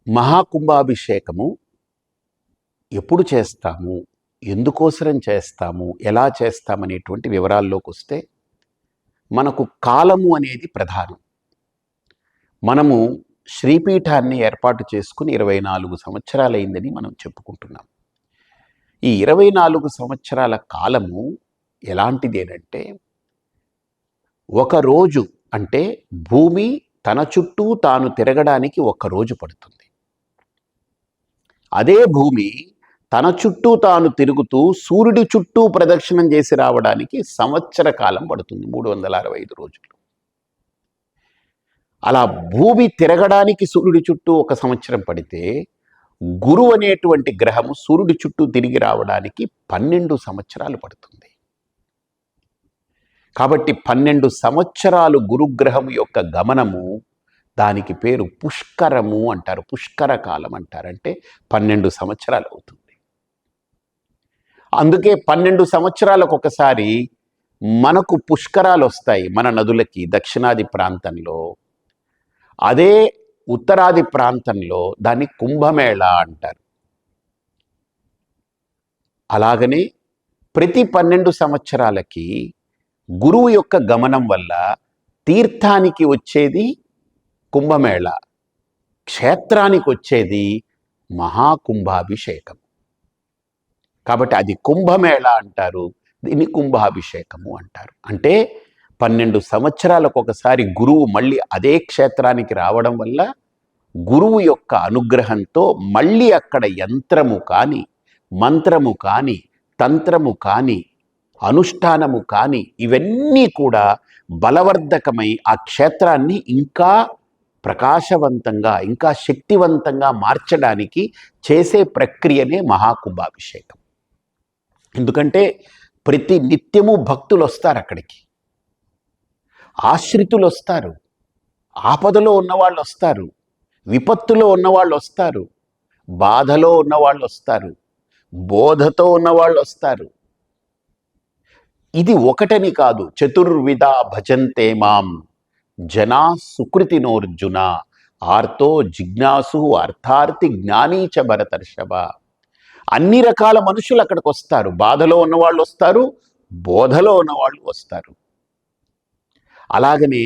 మహాకుంభాభిషేకము ఎప్పుడు చేస్తాము, ఎందుకోసరం చేస్తాము, ఎలా చేస్తామనేటువంటి వివరాల్లోకి వస్తే మనకు కాలము అనేది ప్రధానం. మనము శ్రీపీఠాన్ని ఏర్పాటు చేసుకుని 24 సంవత్సరాలైందని మనం చెప్పుకుంటున్నాం. ఈ 24 సంవత్సరాల కాలము ఎలాంటిదేనంటే, ఒక రోజు అంటే భూమి తన చుట్టూ తాను తిరగడానికి ఒక రోజు పడుతుంది. అదే భూమి తన చుట్టూ తాను తిరుగుతూ సూర్యుడి చుట్టూ ప్రదక్షిణం చేసి రావడానికి సంవత్సర కాలం పడుతుంది, 365 రోజులు. అలా భూమి తిరగడానికి సూర్యుడి చుట్టూ ఒక సంవత్సరం పడితే, గురువు అనేటువంటి గ్రహము సూర్యుడి చుట్టూ తిరిగి రావడానికి 12 సంవత్సరాలు పడుతుంది. కాబట్టి 12 సంవత్సరాలు గురుగ్రహం యొక్క గమనము, దానికి పేరు పుష్కరము అంటారు, పుష్కర కాలం అంటారు. అంటే 12 సంవత్సరాలు అవుతుంది. అందుకే 12 సంవత్సరాలకు ఒకసారి మనకు పుష్కరాలు వస్తాయి మన నదులకి దక్షిణాది ప్రాంతంలో. అదే ఉత్తరాది ప్రాంతంలో దాన్ని కుంభమేళ అంటారు. అలాగనే ప్రతి 12 సంవత్సరాలకి గురువు యొక్క గమనం వల్ల తీర్థానికి వచ్చేది కుంభమేళ, క్షేత్రానికి వచ్చేది మహాకుంభాభిషేకం. కాబట్టి అది కుంభమేళ అంటారు, దీన్ని కుంభాభిషేకము అంటారు. అంటే 12 సంవత్సరాలకు ఒకసారి గురువు మళ్ళీ అదే క్షేత్రానికి రావడం వల్ల గురువు యొక్క అనుగ్రహంతో మళ్ళీ అక్కడ యంత్రము కానీ, మంత్రము కానీ, తంత్రము కానీ, అనుష్ఠానము కానీ ఇవన్నీ కూడా బలవర్ధకమై ఆ క్షేత్రాన్ని ఇంకా ప్రకాశవంతంగా, ఇంకా శక్తివంతంగా మార్చడానికి చేసే ప్రక్రియనే మహాకుంభాభిషేకం. ఎందుకంటే ప్రతి నిత్యము భక్తులు వస్తారు అక్కడికి, ఆశ్రితులు వస్తారు, ఆపదలో ఉన్నవాళ్ళు వస్తారు, విపత్తులో ఉన్నవాళ్ళు వస్తారు, బాధలో ఉన్నవాళ్ళు వస్తారు, బోధతో ఉన్నవాళ్ళు వస్తారు. ఇది ఒకటని కాదు, చతుర్విధ భజంతే మాం జనా సుకృతినోర్జున ఆర్తో జిజ్ఞాసు అర్థార్థి జ్ఞానీచ భరతర్షభ. అన్ని రకాల మనుషులు అక్కడికి వస్తారు. బాధలో ఉన్నవాళ్ళు వస్తారు, బోధలో ఉన్నవాళ్ళు వస్తారు. అలాగనే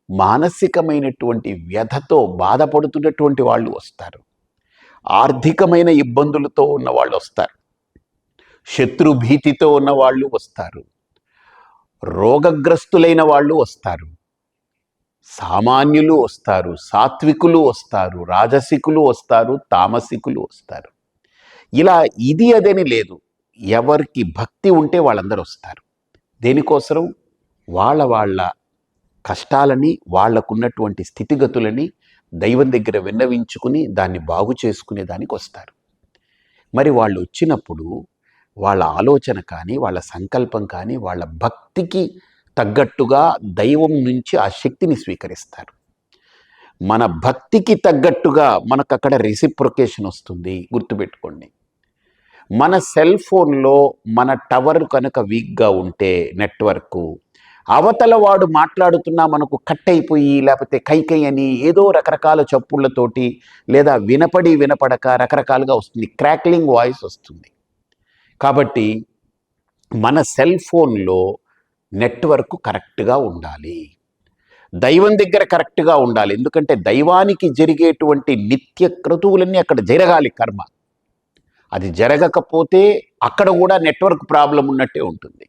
మానసికమైనటువంటి వ్యధతో బాధపడుతున్నటువంటి వాళ్ళు వస్తారు, ఆర్థికమైన ఇబ్బందులతో ఉన్నవాళ్ళు వస్తారు, శత్రుభీతితో ఉన్నవాళ్ళు వస్తారు, రోగగ్రస్తులైన వాళ్ళు వస్తారు, సామాన్యులు వస్తారు, సాత్వికులు వస్తారు, రాజసికులు వస్తారు, తామసికులు వస్తారు. ఇలా ఇది అదని లేదు, ఎవరికి భక్తి ఉంటే వాళ్ళందరూ వస్తారు. దేనికోసం? వాళ్ళ కష్టాలని, వాళ్లకున్నటువంటి స్థితిగతులని దైవం దగ్గర విన్నవించుకుని దాన్ని బాగు చేసుకునే దానికి వస్తారు. మరి వాళ్ళు వచ్చినప్పుడు వాళ్ళ ఆలోచన కానీ, వాళ్ళ సంకల్పం కానీ, వాళ్ళ భక్తికి తగ్గట్టుగా దైవం నుంచి ఆ శక్తిని స్వీకరిస్తారు. మన భక్తికి తగ్గట్టుగా మనకు అక్కడ రెసిప్రొకేషన్ వస్తుంది. గుర్తుపెట్టుకోండి, మన సెల్ ఫోన్లో మన టవర్ కనుక వీక్గా ఉంటే నెట్వర్క్, అవతల వాడు మాట్లాడుతున్నా మనకు కట్ అయిపోయి, లేకపోతే కైకై అని ఏదో రకరకాల చప్పుళ్ళతోటి, లేదా వినపడక రకరకాలుగా వస్తుంది, క్రాక్లింగ్ వాయిస్ వస్తుంది. కాబట్టి మన సెల్ ఫోన్లో నెట్వర్క్ కరెక్ట్గా ఉండాలి, దైవం దగ్గర కరెక్ట్గా ఉండాలి. ఎందుకంటే దైవానికి జరిగేటువంటి నిత్య క్రతువులన్నీ అక్కడ జరగాలి కర్మ. అది జరగకపోతే అక్కడ కూడా నెట్వర్క్ ప్రాబ్లం ఉన్నట్టే ఉంటుంది.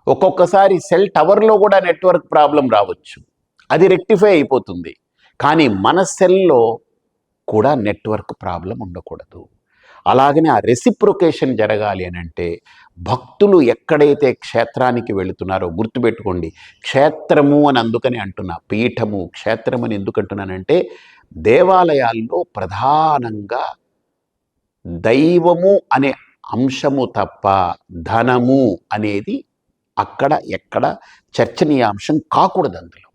ఒక్కొక్కసారి సెల్ టవర్లో కూడా నెట్వర్క్ ప్రాబ్లం రావచ్చు, అది రెక్టిఫై అయిపోతుంది. కానీ మన సెల్లో కూడా నెట్వర్క్ ప్రాబ్లం ఉండకూడదు. అలాగనే ఆ రెసిప్రొకేషన్ జరగాలి అని అంటే భక్తులు ఎక్కడైతే క్షేత్రానికి వెళుతున్నారో, గుర్తుపెట్టుకోండి, క్షేత్రము అని అందుకని అంటున్నా, పీఠము క్షేత్రం అని ఎందుకు అంటున్నానంటే, దేవాలయాల్లో ప్రధానంగా దైవము అనే అంశము తప్ప ధనము అనేది అక్కడ ఎక్కడ చర్చనీయాంశం కాకూడదు. అందులో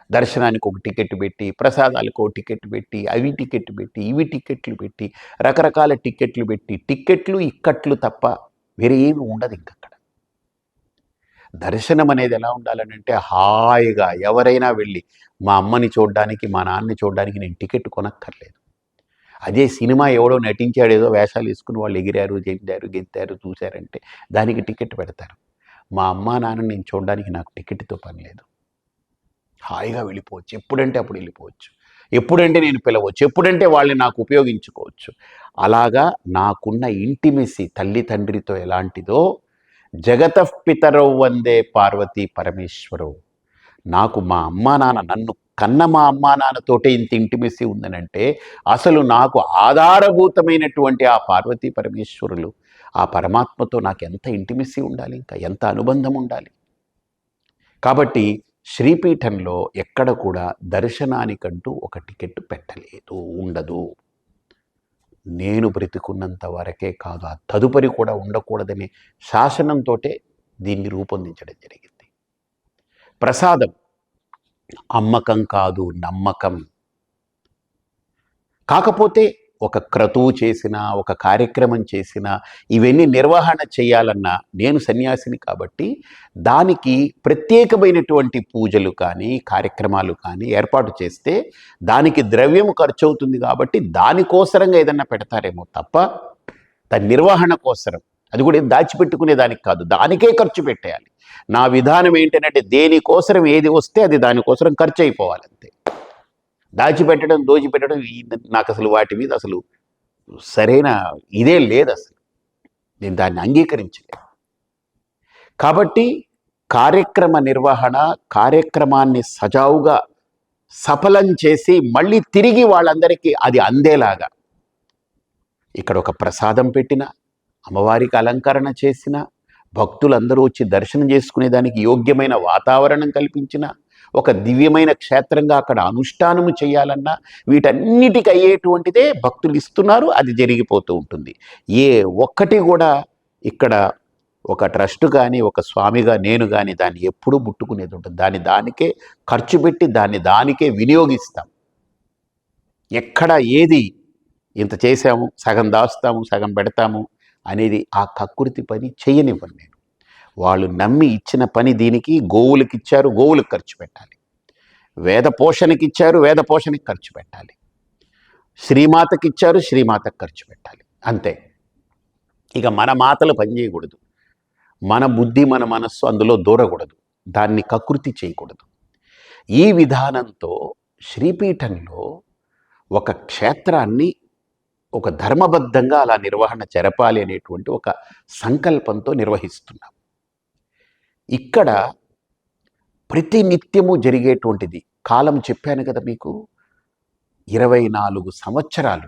దర్శనానికి ఒక టికెట్ పెట్టి, ప్రసాదాలకు ఒక టికెట్ పెట్టి, అవి టికెట్ పెట్టి, ఇవి టికెట్లు పెట్టి, రకరకాల టికెట్లు పెట్టి, టికెట్లు ఇక్కట్లు తప్ప వేరే ఏమి ఉండదు ఇంకక్కడ. దర్శనం అనేది ఎలా ఉండాలనంటే హాయిగా ఎవరైనా వెళ్ళి మా అమ్మని చూడడానికి మా నాన్నని చూడడానికి నేను టికెట్ కొనక్కర్లేదు. అదే సినిమా ఎవడో నటించాడు, ఏదో వేషాలు వేసుకుని వాళ్ళు ఎగిరారు, గెంతారు, చూశారంటే దానికి టికెట్ పెడతారు. మా అమ్మా నాన్నని నేను చూడడానికి నాకు టికెట్తో పని లేదు. హాయిగా వెళ్ళిపోవచ్చు, ఎప్పుడంటే అప్పుడు వెళ్ళిపోవచ్చు, ఎప్పుడంటే నేను పిలవచ్చు, ఎప్పుడంటే వాళ్ళని నాకు ఉపయోగించుకోవచ్చు. అలాగా నాకున్న ఇంటిమెసి తల్లి తండ్రితో ఎలాంటిదో జగతః పితరౌ వందే పార్వతీ పరమేశ్వరవు. నాకు మా అమ్మా నాన్న, నన్ను కన్న మా అమ్మా నాన్నతోటే ఇంత ఇంటిమెసి ఉందనంటే అసలు నాకు ఆధారభూతమైనటువంటి ఆ పార్వతీ పరమేశ్వరులు, ఆ పరమాత్మతో నాకు ఎంత ఇంటిమెసి ఉండాలి, ఇంకా ఎంత అనుబంధం ఉండాలి. కాబట్టి శ్రీపీఠంలో ఎక్కడ కూడా దర్శనానికంటూ ఒక టికెట్ పెట్టలేదు, ఉండదు. నేను బ్రతికున్నంత వరకే కాదు, ఆ తదుపరి కూడా ఉండకూడదనే శాసనంతో దీన్ని రూపొందించడం జరిగింది. ప్రసాదం అమ్మకం కాదు, నమ్మకం. కాకపోతే ఒక క్రతువు చేసినా, ఒక కార్యక్రమం చేసినా, ఇవన్నీ నిర్వహణ చేయాలన్నా నేను సన్యాసిని కాబట్టి దానికి ప్రత్యేకమైనటువంటి పూజలు కానీ కార్యక్రమాలు కానీ ఏర్పాటు చేస్తే దానికి ద్రవ్యం ఖర్చు అవుతుంది కాబట్టి దానికోసరంగా ఏదన్నా పెడతారేమో తప్ప దాని నిర్వహణ కోసరం, అది కూడా దాచిపెట్టుకునే దానికి కాదు, దానికే ఖర్చు పెట్టేయాలి. నా విధానం ఏంటంటే దేనికోసరం ఏది వస్తే అది దానికోసరం ఖర్చు అయిపోవాలంతే. దాచిపెట్టడం, దోచిపెట్టడం నాకు అసలు వాటి మీద అసలు సరైన ఇదే లేదు, అసలు నేను దాన్ని అంగీకరించలేదు. కాబట్టి కార్యక్రమ నిర్వహణ, కార్యక్రమాన్ని సజావుగా సఫలం చేసి మళ్ళీ తిరిగి వాళ్ళందరికీ అది అందేలాగా ఇక్కడ ఒక ప్రసాదం పెట్టిన, అమ్మవారికి అలంకరణ చేసిన, భక్తులందరూ వచ్చి దర్శనం చేసుకునేదానికి యోగ్యమైన వాతావరణం కల్పించిన, ఒక దివ్యమైన క్షేత్రంగా అక్కడ అనుష్ఠానము చేయాలన్నా వీటన్నిటికి అయ్యేటువంటిదే భక్తులు ఇస్తున్నారు, అది జరిగిపోతూ ఉంటుంది. ఏ ఒక్కటి కూడా ఇక్కడ ఒక ట్రస్ట్ కానీ ఒక స్వామిగా నేను కానీ దాన్ని ఎప్పుడూ ముట్టుకునేది ఉంటుంది. దానికే ఖర్చు పెట్టి దానికే వినియోగిస్తాం. ఎక్కడ ఏది ఇంత చేసాము, సగం దాస్తాము, సగం పెడతాము అనేది ఆ కక్కుర్తి పని చేయనివ్వను నేను. వాళ్ళు నమ్మి ఇచ్చిన పని దీనికి, గోవులకి ఇచ్చారు, గోవులకు ఖర్చు పెట్టాలి. వేద పోషణకి ఇచ్చారు, వేద పోషణకి ఖర్చు పెట్టాలి. శ్రీమాతకి ఇచ్చారు, శ్రీమాతకు ఖర్చు పెట్టాలి, అంతే. ఇక మన మాటలు పనిచేయకూడదు, మన బుద్ధి మన మనస్సు అందులో దూరకూడదు, దాన్ని కకృతి చేయకూడదు. ఈ విధానంతో శ్రీపీఠంలో ఒక క్షేత్రాన్ని ఒక ధర్మబద్ధంగా అలా నిర్వహణ జరపాలి అనేటువంటి ఒక సంకల్పంతో నిర్వహిస్తున్నాం. ఇక్కడ ప్రతి నిత్యము జరిగేటువంటిది కాలం చెప్పాను కదా మీకు, 24 సంవత్సరాలు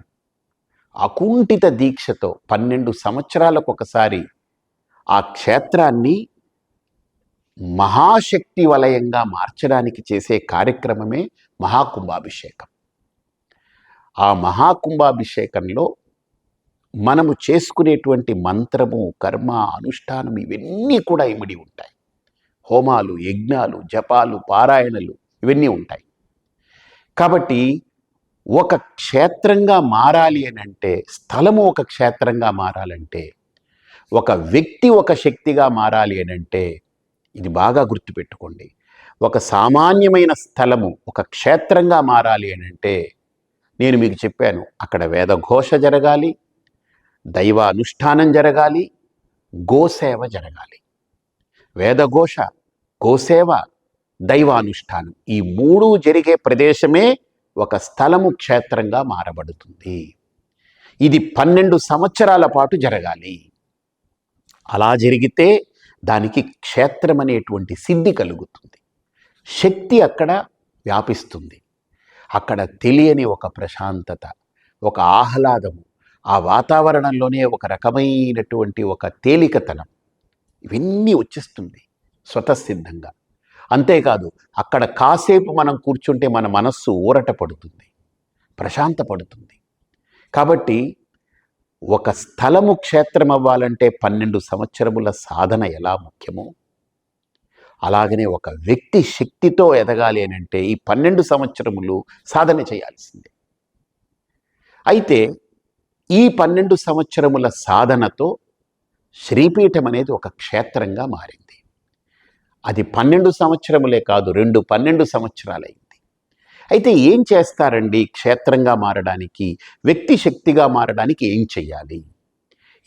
అకుంఠిత దీక్షతో 12 సంవత్సరాలకు ఒకసారి ఆ క్షేత్రాన్ని మహాశక్తి వలయంగా మార్చడానికి చేసే కార్యక్రమమే మహాకుంభాభిషేకం. ఆ మహాకుంభాభిషేకంలో మనము చేసుకునేటువంటి మంత్రము, కర్మ, అనుష్ఠానం ఇవన్నీ కూడా ఇమిడి ఉంటాయి. హోమాలు, యజ్ఞాలు, జపాలు, పారాయణలు ఇవన్నీ ఉంటాయి. కాబట్టి ఒక క్షేత్రంగా మారాలి అని అంటే, స్థలము ఒక క్షేత్రంగా మారాలంటే, ఒక వ్యక్తి ఒక శక్తిగా మారాలి అని అంటే, ఇది బాగా గుర్తుపెట్టుకోండి, ఒక సామాన్యమైన స్థలము ఒక క్షేత్రంగా మారాలి అని అంటే, నేను మీకు చెప్పాను, అక్కడ వేదఘోష జరగాలి, దైవ అనుష్ఠానం జరగాలి, గోసేవ జరగాలి. వేదఘోష, గోసేవ, దైవానుష్ఠానం ఈ 3 జరిగే ప్రదేశమే ఒక స్థలము క్షేత్రంగా మారబడుతుంది. ఇది 12 సంవత్సరాల పాటు జరగాలి. అలా జరిగితే దానికి క్షేత్రం అనేటువంటి సిద్ధి కలుగుతుంది, శక్తి అక్కడ వ్యాపిస్తుంది. అక్కడ తెలియని ఒక ప్రశాంతత, ఒక ఆహ్లాదము, ఆ వాతావరణంలోనే ఒక రకమైనటువంటి ఒక తేలికతనం ఇవన్నీ వచ్చేస్తుంది స్వతసిద్ధంగా. అంతేకాదు అక్కడ కాసేపు మనం కూర్చుంటే మన మనస్సు ఊరట పడుతుంది, ప్రశాంతపడుతుంది. కాబట్టి ఒక స్థలము క్షేత్రం అవ్వాలంటే 12 సంవత్సరముల సాధన ఎలా ముఖ్యమో, అలాగనే ఒక వ్యక్తి శక్తితో ఎదగాలి అని అంటే ఈ 12 సంవత్సరములు సాధన చేయాల్సిందే. అయితే ఈ 12 సంవత్సరముల సాధనతో శ్రీపీఠం అనేది ఒక క్షేత్రంగా మారింది. అది 12 సంవత్సరములే కాదు, 12 సంవత్సరాలైంది. అయితే ఏం చేస్తారండి క్షేత్రంగా మారడానికి, వ్యక్తి శక్తిగా మారడానికి ఏం చెయ్యాలి?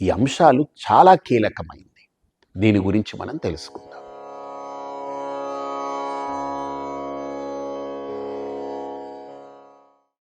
ఈ అంశాలు చాలా కీలకమైంది. దీని గురించి మనం తెలుసుకుందాం.